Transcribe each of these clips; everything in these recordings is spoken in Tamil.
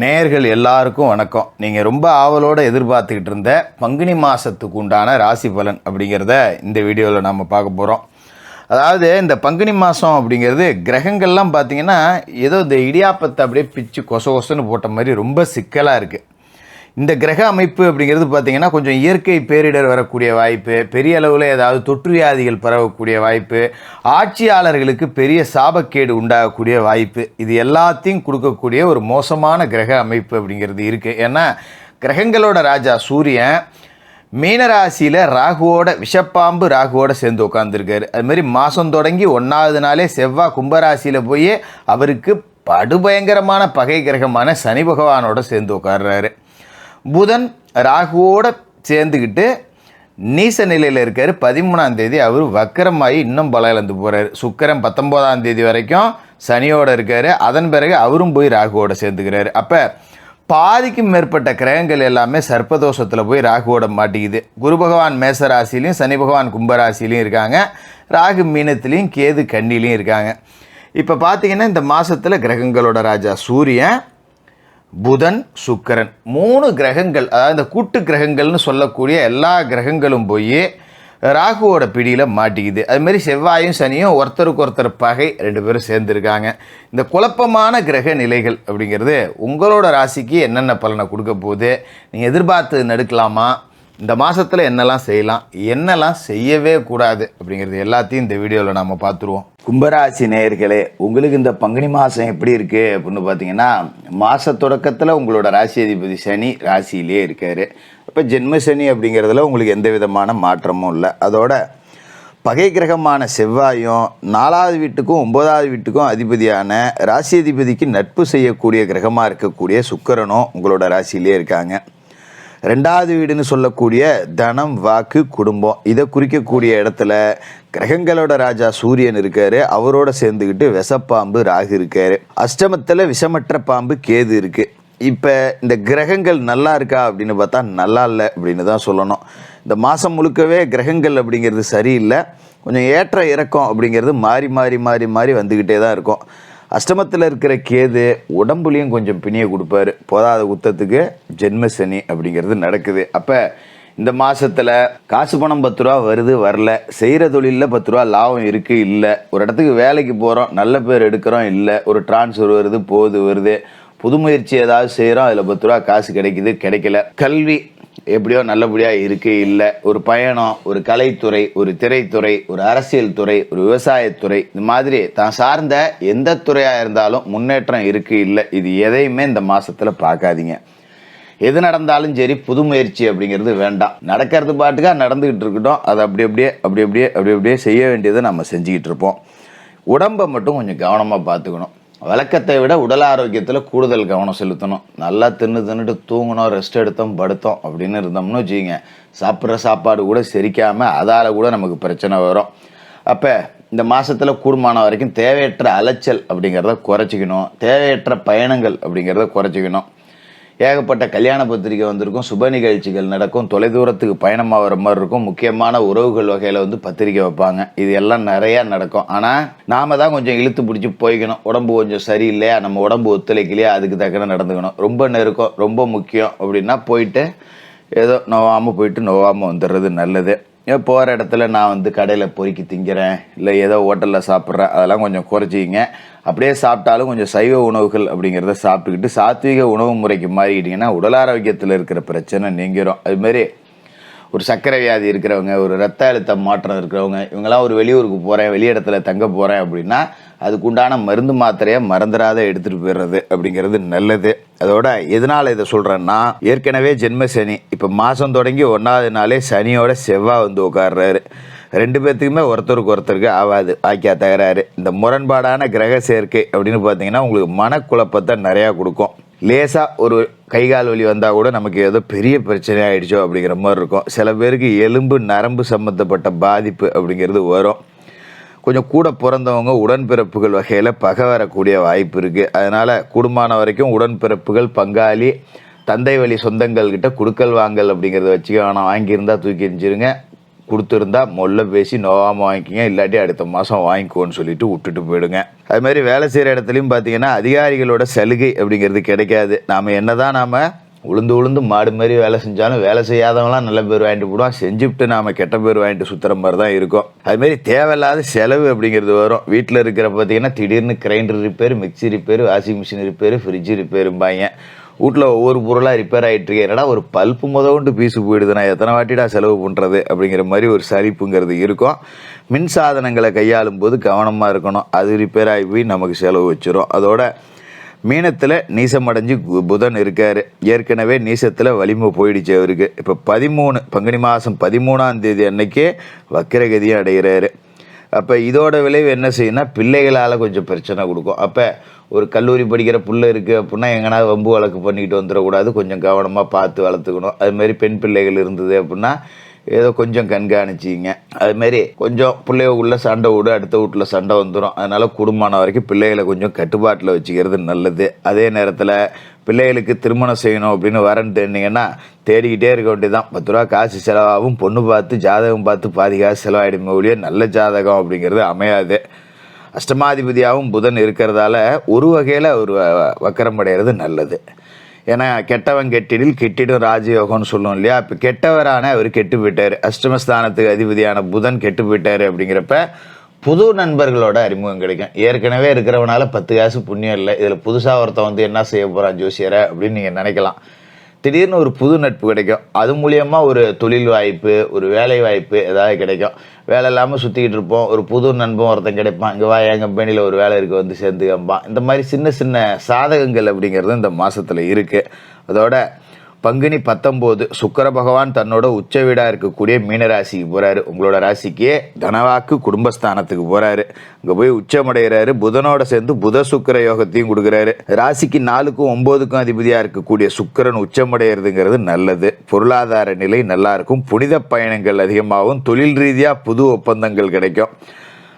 நேயர்கள் எல்லாருக்கும் வணக்கம். நீங்கள் ரொம்ப ஆவலோடு எதிர்பார்த்துக்கிட்டு இருந்த பங்குனி மாதத்துக்கு உண்டான ராசி பலன் அப்படிங்கிறத இந்த வீடியோவில் நம்ம பார்க்க போகிறோம். அதாவது இந்த பங்குனி மாதம் அப்படிங்கிறது கிரகங்கள்லாம் பார்த்திங்கன்னா ஏதோ இந்த இடியாப்பத்தை அப்படியே பிச்சு கொசன்னு போட்ட மாதிரி ரொம்ப சிக்கலாக இருக்குது. இந்த கிரக அமைப்பு அப்படிங்கிறது பார்த்திங்கன்னா கொஞ்சம் இயற்கை பேரிடர் வரக்கூடிய வாய்ப்பு, பெரிய அளவில் ஏதாவது தொற்று வியாதிகள் பரவக்கூடிய வாய்ப்பு, ஆட்சியாளர்களுக்கு பெரிய சாபக்கேடு உண்டாகக்கூடிய வாய்ப்பு, இது எல்லாத்தையும் கொடுக்கக்கூடிய ஒரு மோசமான கிரக அமைப்பு அப்படிங்கிறது இருக்குது. ஏன்னா கிரகங்களோட ராஜா சூரியன் மீனராசியில் ராகுவோட விஷப்பாம்பு ராகுவோட சேர்ந்து உட்காந்துருக்காரு. அதுமாரி மாதம் தொடங்கி 1வது நாளே செவ்வாய் கும்பராசியில் போய் அவருக்கு படுபயங்கரமான பகை கிரகமான சனி பகவானோட சேர்ந்து உட்கார்றாரு. புதன் ராகுவோடு சேர்ந்துக்கிட்டு நீச நிலையில் இருக்கார். 13ஆம் தேதி அவர் வக்கரமாகி இன்னும் பலம் இழந்து போகிறார். சுக்கிரன் 19ஆம் தேதி வரைக்கும் சனியோடு இருக்கார். அதன் பிறகு அவரும் போய் ராகுவோடு சேர்ந்துக்கிறாரு. அப்போ பாதிக்கும் மேற்பட்ட கிரகங்கள் எல்லாமே சர்ப்பதோஷத்தில் போய் ராகுவோட மாட்டிக்குது. குரு பகவான் மேச ராசிலையும் சனி பகவான் கும்பராசிலையும் இருக்காங்க. ராகு மீனத்துலேயும் கேது கன்னிலையும் இருக்காங்க. இப்போ பார்த்திங்கன்னா இந்த மாதத்தில் கிரகங்களோட ராஜா சூரியன், புதன், சுக்கிரன் 3 கிரகங்கள், அதாவது இந்த கூட்டு கிரகங்கள்னு சொல்லக்கூடிய எல்லா கிரகங்களும் போய் ராகுவோட பிடியில் மாட்டிக்குது. அதுமாரி செவ்வாயும் சனியும் ஒருத்தருக்கு ஒருத்தர் பகை 2 பேரும் சேர்ந்துருக்காங்க. இந்த குழப்பமான கிரக நிலைகள் அப்படிங்கிறது உங்களோட ராசிக்கு என்னென்ன பலனை கொடுக்க போகுது, நீங்கள் எதிர்பார்த்து நடக்கலாமா, இந்த மாதத்தில் என்னெல்லாம் செய்யலாம், என்னெல்லாம் செய்யவே கூடாது அப்படிங்கிறது எல்லாத்தையும் இந்த வீடியோவில் நாம் பார்த்துருவோம். கும்பராசி நேயர்களே, உங்களுக்கு இந்த பங்குனி மாதம் எப்படி இருக்குது அப்படின்னு பார்த்தீங்கன்னா, மாத தொடக்கத்தில் உங்களோட ராசி அதிபதி சனி ராசியிலே இருக்கார். இப்போ ஜென்ம சனி அப்படிங்கிறதுல உங்களுக்கு எந்த விதமான மாற்றமும் இல்லை. அதோட பகை கிரகமான செவ்வாயும் 4வது வீட்டுக்கும் 9வது வீட்டுக்கும் அதிபதியான ராசி அதிபதிக்கு நட்பு செய்யக்கூடிய கிரகமாக இருக்கக்கூடிய சுக்கிரனும் உங்களோட ராசியிலே இருக்காங்க. 2வது வீடுன்னு சொல்லக்கூடிய தனம், வாக்கு, குடும்பம், இதை குறிக்கக்கூடிய இடத்துல கிரகங்களோட ராஜா சூரியன் இருக்காரு. அவரோட சேர்ந்துக்கிட்டு விஷப்பாம்பு ராகு இருக்காரு. அஷ்டமத்தில் விஷமற்ற பாம்பு கேது இருக்குது. இப்போ இந்த கிரகங்கள் நல்லா இருக்கா அப்படின்னு பார்த்தா நல்லா இல்லை அப்படின்னு தான் சொல்லணும். இந்த மாதம் முழுக்கவே கிரகங்கள் அப்படிங்கிறது சரியில்லை. கொஞ்சம் ஏற்ற இறக்கம் அப்படிங்கிறது மாறி மாறி மாறி மாறி வந்துக்கிட்டே தான் இருக்கும். அஷ்டமத்தில் இருக்கிற கேது உடம்புலையும் கொஞ்சம் பிணியை கொடுப்பாரு. போதாத குத்தத்துக்கு ஜென்ம சனி அப்படிங்கிறது நடக்குது. அப்போ இந்த மாதத்தில் காசு பணம் 10 ரூபா வருது வரல, செய்கிற தொழிலில் 10 ரூபா லாபம் இருக்குது இல்லை, ஒரு இடத்துக்கு வேலைக்கு போகிறோம் நல்ல பேர் எடுக்கிறோம் இல்லை, ஒரு டிரான்ஸ்ஃபர் வருது போகுது வருது, புது முயற்சி ஏதாவது செய்கிறோம் அதில் 10 ரூபா காசு கிடைக்குது கிடைக்கல, கல்வி எப்படியோ நல்லபடியாக இருக்குது இல்லை, ஒரு பயணம், ஒரு கலைத்துறை, ஒரு திரைத்துறை, ஒரு அரசியல் துறை, ஒரு விவசாயத்துறை, இந்த மாதிரி தான் சார்ந்த எந்த துறையாக இருந்தாலும் முன்னேற்றம் இருக்குது இல்லை, இது எதையுமே இந்த மாதத்தில் பார்க்காதீங்க. எது நடந்தாலும் சரி புது முயற்சி அப்படிங்கிறது வேண்டாம். நடக்கிறது பாட்டுக்காக நடந்துக்கிட்டு இருக்கட்டும். அதை அப்படியே செய்ய வேண்டியதை நம்ம செஞ்சுக்கிட்டு இருப்போம். உடம்பை மட்டும் கொஞ்சம் கவனமாக பார்த்துக்கணும். வழக்கத்தை விட உடல் ஆரோக்கியத்தில் கூடுதல் கவனம் செலுத்தணும். நல்லா தின்னுட்டு தூங்கணும், ரெஸ்ட் எடுத்தோம் படுத்தோம் அப்படின்னு இருந்தோம்னு வச்சுக்கிங்க, சாப்பிட்ற சாப்பாடு கூட செரிக்காமல் அதால் கூட நமக்கு பிரச்சனை வரும். அப்போ இந்த மாதத்தில் கூடுமான வரைக்கும் தேவையற்ற அலைச்சல் அப்படிங்கிறத குறைச்சிக்கணும். தேவையற்ற பயணங்கள் அப்படிங்கிறத குறைச்சிக்கணும். ஏகப்பட்ட கல்யாண பத்திரிக்கை வந்திருக்கும், சுப நிகழ்ச்சிகள் நடக்கும், தொலைதூரத்துக்கு பயணமாக வர மாதிரி இருக்கும், முக்கியமான உறவுகள் வகையில் வந்து பத்திரிக்கை வைப்பாங்க, இது எல்லாம் நிறையா நடக்கும். ஆனால் நாம் தான் கொஞ்சம் இழுத்து பிடிச்சி போய்க்கணும். உடம்பு கொஞ்சம் சரியில்லையா, நம்ம உடம்பு ஒத்துழைக்கலையா, அதுக்கு தக்கன நடந்துக்கணும். ரொம்ப நெருக்கம் ரொம்ப முக்கியம் அப்படின்னா போயிட்டு ஏதோ நோவாமல் போயிட்டு நோவாமல் வந்துடுறது நல்லது. போகிற இடத்துல நான் வந்து கடையில் பொறுக்கி திங்கிறேன் இல்லை ஏதோ ஹோட்டலில் சாப்பிட்றேன், அதெல்லாம் கொஞ்சம் குறைச்சிக்கிங்க. அப்படியே சாப்பிட்டாலும் கொஞ்சம் சைவ உணவுகள் அப்படிங்கிறத சாப்பிட்டுக்கிட்டு சாத்விக உணவு முறைக்கு மாறிக்கிட்டிங்கன்னா உடல் ஆரோக்கியத்தில் இருக்கிற பிரச்சனை நீங்கிடும். அதுமாரி ஒரு சர்க்கரை வியாதி இருக்கிறவங்க, ஒரு ரத்த அழுத்த மாற்றம் இருக்கிறவங்க, இவங்கெல்லாம் ஒரு வெளியூருக்கு போகிறேன், வெளி இடத்துல தங்க போகிறேன் அப்படின்னா அதுக்குண்டான மருந்து மாத்திரையை மறந்துடாத எடுத்துகிட்டு போயிடுறது அப்படிங்கிறது நல்லது. அதோட எதனால் இதை சொல்கிறேன்னா, ஏற்கனவே ஜென்ம சனி இப்போ மாதம் தொடங்கி 1வது நாளே சனியோட செவ்வாய் வந்து உட்கார்றாரு. 2 பேர்த்துக்குமே ஒருத்தருக்கு ஆகாது, வாக்கியா தகராறு. இந்த முரண்பாடான கிரக சேர்க்கை அப்படின்னு பார்த்தீங்கன்னா உங்களுக்கு மனக்குழப்பத்தை நிறையா கொடுக்கும். லேசாக ஒரு கைகால் வலி வந்தால் கூட நமக்கு ஏதோ பெரிய பிரச்சனை ஆகிடுச்சோ அப்படிங்கிற மாதிரி இருக்கும். சில பேருக்கு எலும்பு நரம்பு சம்மந்தப்பட்ட பாதிப்பு அப்படிங்கிறது வரும். கொஞ்சம் கூட பிறந்தவங்க உடன்பிறப்புகள் வகையில் பகை வரக்கூடிய வாய்ப்பு இருக்குது. அதனால் கூடுமான வரைக்கும் உடன்பிறப்புகள், பங்காளி, தந்தை வழி சொந்தங்கள்கிட்ட குடுக்கல் வாங்கல் அப்படிங்கிறத வச்சுக்க வேணாம். வாங்கியிருந்தால் தூக்கி எறிஞ்சிருங்க. கொடுத்துருந்தா மொல்ல பேசி நோகாமல் வாங்கிக்கிங்க, இல்லாட்டி அடுத்த மாதம் வாங்கிக்கோன்னு சொல்லிட்டு விட்டுட்டு போயிடுங்க. அதுமாதிரி வேலை செய்கிற இடத்துலையும் பார்த்தீங்கன்னா அதிகாரிகளோட சலுகை அப்படிங்கிறது கிடைக்காது. நாம் உளுந்து மாடு மாதிரி வேலை செஞ்சாலும் வேலை செய்யாதவங்களாம் நல்ல பேர் வாங்கிட்டு போடுவோம், செஞ்சுவிட்டு நாம் கெட்ட பேர் வாங்கிட்டு சுற்றுற மாதிரி தான் இருக்கும். அதுமாரி தேவையில்லாத செலவு அப்படிங்கிறது வரும். வீட்டில் இருக்கிற பார்த்தீங்கன்னா திடீர்னு grinder repair, mixie repair, washing machine repair, fridge ரிப்பேரும்பாங்க. வீட்டில் ஒவ்வொரு பொருளாக ரிப்பேர் ஆகிட்டுருக்கு. என்னடா ஒரு பல்ப்பு முதற்கொண்டு பீஸு போயிடுது, நான் எத்தனை வாட்டிடா செலவு பண்ணுறது அப்படிங்கிற மாதிரி ஒரு சலிப்புங்கிறது இருக்கும். மின் சாதனங்களை கையாளும் போது கவனமாக இருக்கணும். அது ரிப்பேர் ஆகி போய் நமக்கு செலவு வச்சிரும். அதோட மீனத்தில் நீசமடைஞ்சு புதன் இருக்கார். ஏற்கனவே நீசத்தில் வலிமை போயிடுச்சு அவருக்கு. இப்போ 13 பங்குனி மாதம் 13ஆம் தேதி அன்னைக்கே வக்கிரகதியும் அடைகிறாரு. அப்போ இதோட விளைவு என்ன செய்யணும்னா பிள்ளைகளால் கொஞ்சம் பிரச்சனை கொடுக்கும். அப்போ ஒரு கல்லூரி படிக்கிற பிள்ளை இருக்குது அப்படின்னா எங்கன்னா வம்பு வழக்கு பண்ணிக்கிட்டு வந்துடக்கூடாது, கொஞ்சம் கவனமாக பார்த்து வளர்த்துக்கணும். அதுமாரி பெண் பிள்ளைகள் இருந்தது அப்படின்னா ஏதோ கொஞ்சம் கண்காணிச்சிங்க. அதுமாரி கொஞ்சம் பிள்ளைய உள்ள சண்டை விடு, அடுத்த வீட்டில் சண்டை வந்துடும். அதனால் குடும்பமான வரைக்கும் பிள்ளைகளை கொஞ்சம் கட்டுப்பாட்டில் வச்சுக்கிறது நல்லது. அதே நேரத்தில் பிள்ளைகளுக்கு திருமணம் செய்யணும் அப்படின்னு வரன்னு தேடினீங்கன்னா தேடிக்கிட்டே இருக்க வேண்டியதான். 10 ரூபா காசு செலவாகும். பொண்ணு பார்த்து ஜாதகம் பார்த்து பாதி காசு செலவாயிடுமே ஒழிய நல்ல ஜாதகம் அப்படிங்கிறது அமையாது. அஷ்டமாதிபதியாகவும் புதன் இருக்கிறதால ஒரு வகையில் ஒரு வக்கரம் அடைகிறது நல்லது. ஏன்னா கெட்டவன் கெட்டிடில் கெட்டிடும் ராஜயோகம்னு சொல்லுவோம் இல்லையா. இப்போ கெட்டவரான அவர் கெட்டு போயிட்டார், அஷ்டமஸ்தானத்துக்கு அதிபதியான புதன் கெட்டு போயிட்டார். அப்படிங்கிறப்ப புது நண்பர்களோட அறிமுகம் கிடைக்கும். ஏற்கனவே இருக்கிறவனால 10 காசு புண்ணியம் இல்லை, இதில் புதுசாக ஒருத்தன் என்ன செய்ய போகிறான் ஜோசியரை அப்படின்னு நீங்கள் நினைக்கலாம். திடீர்னு ஒரு புது நட்பு கிடைக்கும். அது மூலியமாக ஒரு தொழில் வாய்ப்பு, ஒரு வேலை வாய்ப்பு ஏதாவது கிடைக்கும். வேலை இல்லாமல் சுற்றிக்கிட்டு இருப்போம், ஒரு புது நண்பன் ஒருத்தன் கிடைப்பான். இங்கே வா, என் கம்பெனியில் ஒரு வேலை இருக்குது, வந்து சேர்ந்துக்கம்பான். இந்த மாதிரி சின்ன சின்ன சாதகங்கள் அப்படிங்கிறது இந்த மாதத்தில் இருக்குது. அதோட பங்குனி 19 சுக்கிர பகவான் தன்னோட உச்ச வீடாக இருக்கக்கூடிய மீனராசிக்கு போகிறாரு. உங்களோட ராசிக்கு தனவாக்கு குடும்பஸ்தானத்துக்கு போகிறாரு. அங்கே போய் உச்சமடைகிறாரு. புதனோட சேர்ந்து புத சுக்கிர யோகத்தையும் கொடுக்குறாரு. ராசிக்கு 4க்கும் 9க்கும் அதிபதியாக இருக்கக்கூடிய சுக்கிரன் உச்சமடைகிறதுங்கிறது நல்லது. பொருளாதார நிலை நல்லா இருக்கும். புனித பயணங்கள் அதிகமாகும். தொழில் ரீதியாக புது ஒப்பந்தங்கள் கிடைக்கும்.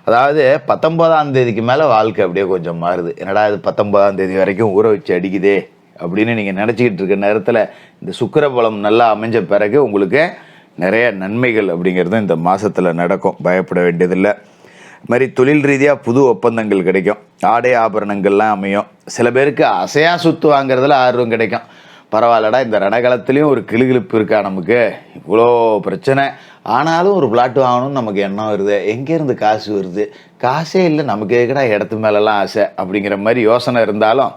அதாவது 19ஆம் தேதிக்கு மேலே வாழ்க்கை அப்படியே கொஞ்சம் மாறுது. என்னடா இது 19ஆம் தேதி வரைக்கும் ஊற வச்சு அடிக்குதே அப்படின்னு நீங்கள் நினச்சிக்கிட்டு இருக்க நேரத்தில் இந்த சுக்கிரபலம் நல்லா அமைஞ்ச பிறகு உங்களுக்கு நிறைய நன்மைகள் அப்படிங்கிறது இந்த மாதத்தில் நடக்கும். பயப்பட வேண்டியதில்லை. இது மாதிரி தொழில் ரீதியாக புது ஒப்பந்தங்கள் கிடைக்கும். ஆடை ஆபரணங்கள்லாம் அமையும். சில பேருக்கு அசையா சொத்து வாங்குறதுல ஆர்வம் கிடைக்கும். பரவாயில்லடா, இந்த ரணகாலத்துலேயும் ஒரு கிளுகிழுப்பு இருக்கா, நமக்கு இவ்வளோ பிரச்சனை ஆனாலும் ஒரு பிளாட் வாங்கணும்னு நமக்கு எண்ணம் வருது, எங்கேருந்து காசு வருது, காசே இல்லை, நமக்கு எதுக்கடா இடத்து மேலெல்லாம் ஆசை அப்படிங்கிற மாதிரி யோசனை இருந்தாலும்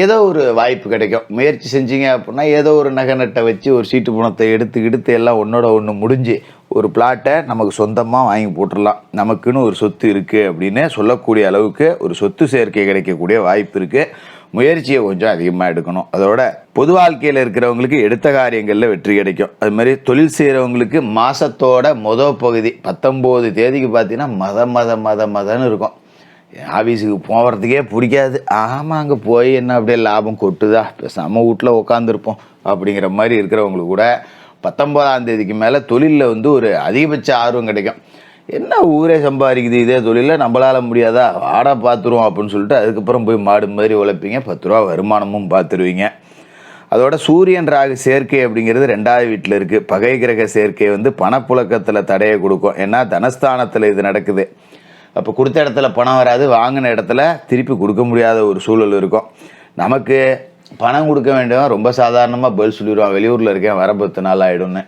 ஏதோ ஒரு வாய்ப்பு கிடைக்கும். முயற்சி செஞ்சீங்க அப்படின்னா ஏதோ ஒரு நகை நட்டை வச்சு ஒரு சீட்டு பணத்தை எடுத்து எல்லாம் ஒன்றோட ஒன்று முடிஞ்சு ஒரு பிளாட்டை நமக்கு சொந்தமாக வாங்கி போட்டுடலாம். நமக்குன்னு ஒரு சொத்து இருக்குது அப்படின்னு சொல்லக்கூடிய அளவுக்கு ஒரு சொத்து சேர்க்கை கிடைக்கக்கூடிய வாய்ப்பு இருக்குது. முயற்சியை கொஞ்சம் அதிகமாக எடுக்கணும். அதோட பொது வாழ்க்கையில் இருக்கிறவங்களுக்கு எடுத்த காரியங்களில் வெற்றி கிடைக்கும். அது மாதிரி தொழில் செய்கிறவங்களுக்கு மாதத்தோட பகுதி 19 தேதிக்கு பார்த்தீங்கன்னா மதன்னு இருக்கும். ஆஃபீஸுக்கு போகிறதுக்கே பிடிக்காது. ஆமாம், அங்கே போய் என்ன அப்படியே லாபம் கொட்டுதா, பேசாமல் வீட்டில் உட்காந்துருப்போம் அப்படிங்கிற மாதிரி இருக்கிறவங்களுக்கு கூட 19ஆம் தேதிக்கு மேலே தொழிலில் ஒரு அதிகபட்ச ஆர்வம் கிடைக்கும். என்ன ஊரே சம்பாதிக்குது இதே தொழிலில், நம்மளால் முடியாதா, வாடா பார்த்துருவோம் அப்படின்னு சொல்லிட்டு அதுக்கப்புறம் போய் மாடு மாதிரி உழைப்பீங்க. 10 ரூபா வருமானமும் பார்த்துருவீங்க. அதோட சூரியன் ராகு சேர்க்கை அப்படிங்கிறது 2வது வீட்டில் இருக்குது. பகை கிரக சேர்க்கை பணப்புழக்கத்தில் தடையை கொடுக்கும். ஏன்னா தனஸ்தானத்தில் இது நடக்குது. அப்போ கொடுத்த இடத்துல பணம் வராது, வாங்கின இடத்துல திருப்பி கொடுக்க முடியாத ஒரு சூழல் இருக்கும். நமக்கு பணம் கொடுக்க வேண்டியவன் ரொம்ப சாதாரணமாக பதில் சொல்லிடுவான், வெளியூரில் இருக்கேன் வர 10 நாள் ஆகிடும்னு.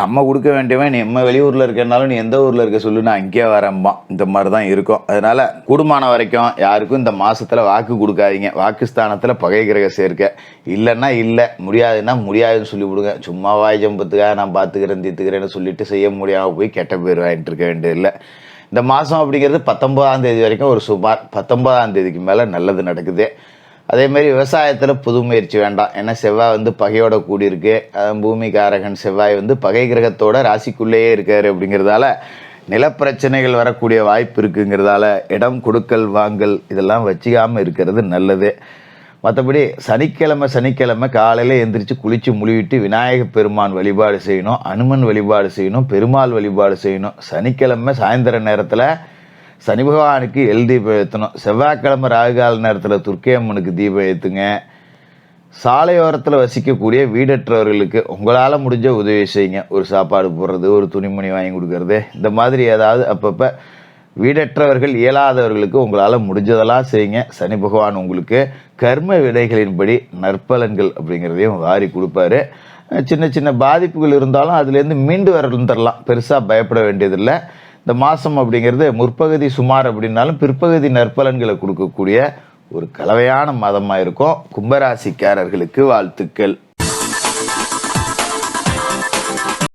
நம்ம கொடுக்க வேண்டியவன் நீ நம்ம வெளியூரில் இருக்கனாலும் நீ எந்த ஊரில் இருக்க சொல்லு, நான் இங்கேயே வரம்பான். இந்த மாதிரி தான் இருக்கும். அதனால் கூடுமான வரைக்கும் யாருக்கும் இந்த மாதத்தில் வாக்கு கொடுக்காதீங்க. வாக்குஸ்தானத்தில் பகை கிரக சேர்க்க இல்லைன்னா இல்லை, முடியாதுன்னா முடியாதுன்னு சொல்லி விடுங்க. சும்மா வாய் ஜம்பத்துக்காக நான் பார்த்துக்கிறேன் தீர்த்துக்கிறேன்னு சொல்லிட்டு செய்ய முடியாமல் போய் கெட்ட பேர் வாங்கிட்டு இருக்க வேண்டியதில்லை. இந்த மாதம் அப்படிங்கிறது 19ஆம் தேதி வரைக்கும் ஒரு சுமார் 19ஆம் தேதிக்கு மேலே நல்லது நடக்குது. அதேமாரி விவசாயத்தில் புது முயற்சி வேண்டாம். ஏன்னா செவ்வாய் பகையோட கூடியிருக்கு. பூமிகாரகன் செவ்வாய் பகை கிரகத்தோட ராசிக்குள்ளேயே இருக்கார். அப்படிங்கிறதால நிலப்பிரச்சனைகள் வரக்கூடிய வாய்ப்பு இருக்குங்கிறதால இடம் கொடுக்கல் வாங்கல் இதெல்லாம் வச்சுக்காமல் இருக்கிறது நல்லது. மற்றபடி சனிக்கிழமை காலையில் எந்திரிச்சு குளித்து முழுவிட்டு விநாயகப் பெருமான் வழிபாடு செய்யணும், அனுமன் வழிபாடு செய்யணும், பெருமாள் வழிபாடு செய்யணும். சனிக்கிழமை சாயந்தர நேரத்தில் சனி பகவானுக்கு தீபம் ஏற்றணும். செவ்வாய்க்கிழமை ராகுகால நேரத்தில் துர்க்கை அம்மனுக்கு தீபம் ஏற்றுங்க. சாலையோரத்தில் வசிக்கக்கூடிய வீடற்றவர்களுக்கு உங்களால் முடிஞ்ச உதவி செய்யுங்க. ஒரு சாப்பாடு போடுறது, ஒரு துணிமணி வாங்கி கொடுக்கறது, இந்த மாதிரி ஏதாவது அப்பப்போ வீடற்றவர்கள் இயலாதவர்களுக்கு உங்களால் முடிஞ்சதெல்லாம் செய்யுங்க. சனி பகவான் உங்களுக்கு கர்ம விடைகளின்படி நற்பலன்கள் அப்படிங்கிறதையும் வாரி கொடுப்பாரு. சின்ன சின்ன பாதிப்புகள் இருந்தாலும் அதுலேருந்து மீண்டு வந்துடலாம். பெருசாக பயப்பட வேண்டியதில்லை. இந்த மாதம் அப்படிங்கிறது முற்பகுதி சுமார் அப்படின்னாலும் பிற்பகுதி நற்பலன்களை கொடுக்கக்கூடிய ஒரு கலவையான மாதமாக இருக்கும். கும்பராசிக்காரர்களுக்கு வாழ்த்துக்கள்.